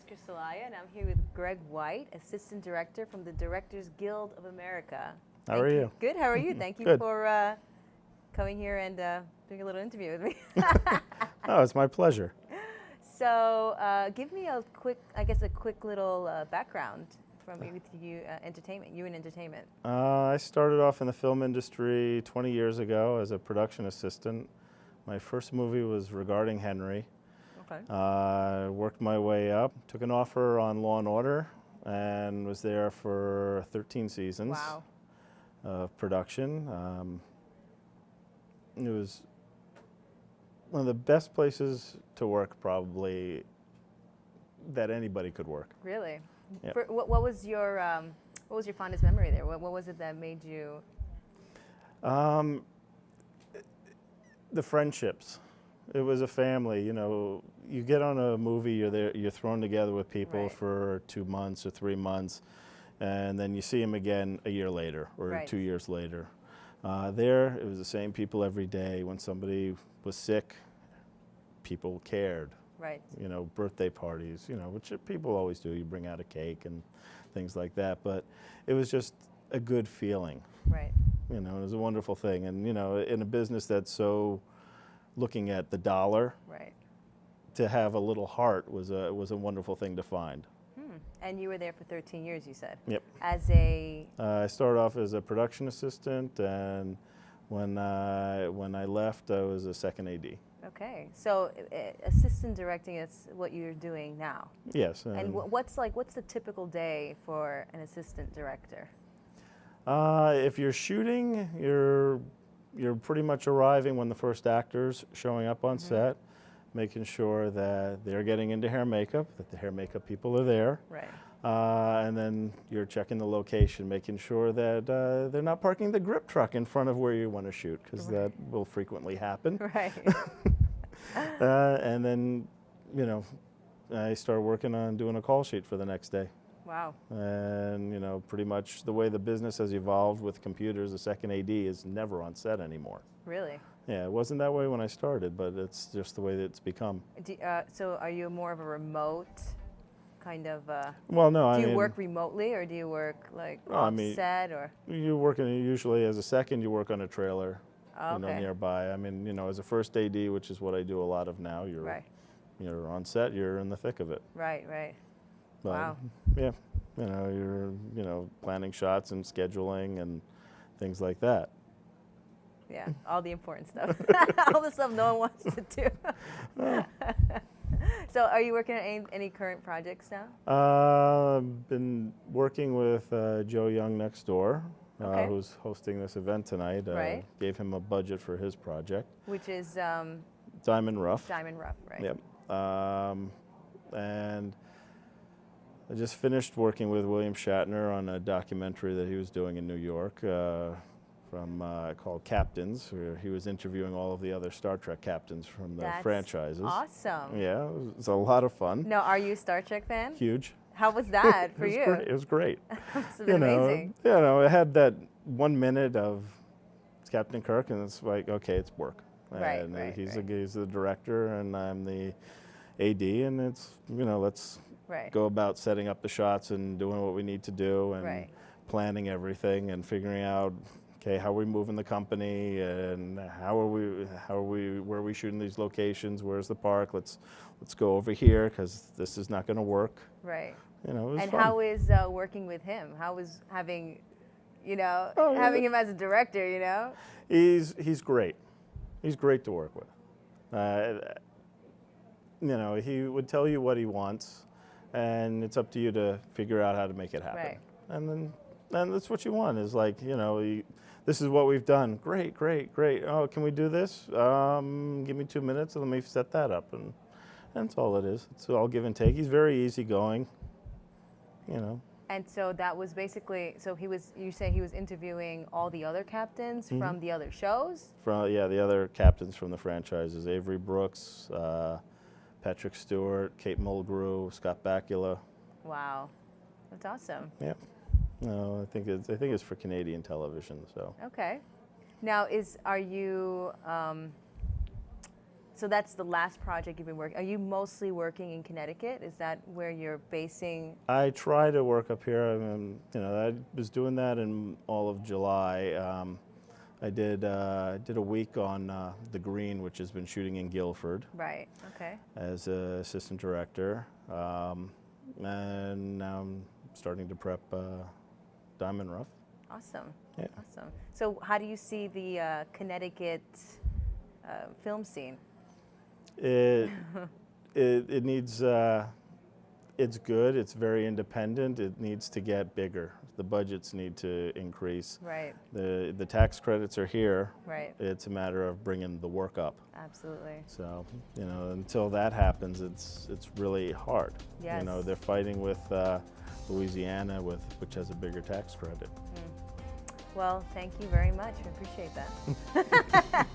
Oscar Celaya, and I'm here with Greg White, Assistant Director from the Directors Guild of America. How are you? Good, how are you? Thank you Good. for coming here and doing a little interview with me. Oh, it's my pleasure. So give me a quick little background from you in entertainment. I started off in the film industry 20 years ago as a production assistant. My first movie was Regarding Henry. Okay. Worked my way up, took an offer on Law & Order, and was there for 13 seasons Wow. of production. It was one of the best places to work probably that anybody could work. Really? Yep. What was your fondest memory there? What was it that made you? The friendships. It was a family, you know. You get on a movie, you're there, you're thrown together with people Right. for 2 months or 3 months, and then you see them again a year later or Right. 2 years later. There, it was the same people every day. When somebody was sick, people cared. Right. You know, birthday parties, you know, which people always do. You bring out a cake and things like that. But it was just a good feeling. Right. You know, it was a wonderful thing. And, you know, in a business that's so looking at the dollar, Right. to have a little heart was a wonderful thing to find. And you were there for 13 years, you said. Yep. As a I started off as a production assistant, and when I left, I was a second AD. okay, so assistant directing is what you're doing now. Yes. And what's the typical day for an assistant director? If you're shooting, you're pretty much arriving when the first actor's showing up on set, making sure that they're getting into hair and makeup, that the hair and makeup people are there. Right. And then you're checking the location, making sure that they're not parking the grip truck in front of where you want to shoot, because that will frequently happen. Right. And then, you know, I started working on doing a call sheet for the next day. Wow. And, you know, pretty much the way the business has evolved with computers, the second AD is never on set anymore. Really? Yeah, it wasn't that way when I started, but it's just the way that it's become. So are you more of a remote kind of? Well, no, Do you work remotely, or do you work like off set, or? You're working usually as a second, you work on a trailer, Oh, you know, okay. nearby. I mean, you know, as a first AD, which is what I do a lot of now, Right. you're on set, you're in the thick of it. Right. Right. But, Wow. yeah, you're planning shots and scheduling and things like that. Yeah. All the important stuff. All the stuff no one wants to do. So, are you working on any current projects now? I've been working with Joe Young next door, Okay. who's hosting this event tonight. Right. Gave him a budget for his project. Which is Diamond Rough. Diamond Rough, right? Yep. And I just finished working with William Shatner on a documentary that he was doing in New York called Captains, where he was interviewing all of the other Star Trek captains from the franchises. Awesome. Yeah, it was a lot of fun. Now, are you a Star Trek fan? Huge. How was that for you? It was great. It's amazing. It had that 1 minute of Captain Kirk, and it's like, okay, it's work. Right, And right, he's right. he's the director, and I'm the AD, and it's, let's Right. go about setting up the shots and doing what we need to do, and Right. planning everything and figuring out, okay, how are we moving the company, and where are we shooting these locations, where's the park, let's go over here because this is not going to work. Right. It was And fun. how is working with him? How was having, having him as a director? He's great. He's great to work with. He would tell you what he wants, and it's up to you to figure out how to make it happen. Right. And that's what you want, is like, this is what we've done. Great. Oh, can we do this? Give me 2 minutes and let me set that up. And that's all it is. It's all give and take. He's very easygoing, And so that was basically, you say he was interviewing all the other captains from the other shows? The other captains from the franchises, Avery Brooks, Patrick Stewart, Kate Mulgrew, Scott Bakula. Wow. That's awesome. Yeah. No, I think it's for Canadian television. So. Okay. Now, are you? So that's the last project you've been working. Are you mostly working in Connecticut? Is that where you're basing? I try to work up here. I was doing that in all of July. I did a week on The Green, which has been shooting in Guilford. Right. Okay. As assistant director, and now I'm starting to prep Diamond Rough. Awesome. Yeah. Awesome. So how do you see the Connecticut film scene? It needs. It's good. It's very independent. It needs to get bigger. The budgets need to increase. Right. The tax credits are here. Right. It's a matter of bringing the work up. Absolutely. So, until that happens, it's really hard. Yes. They're fighting with Louisiana, which has a bigger tax credit. Well, thank you very much. I appreciate that.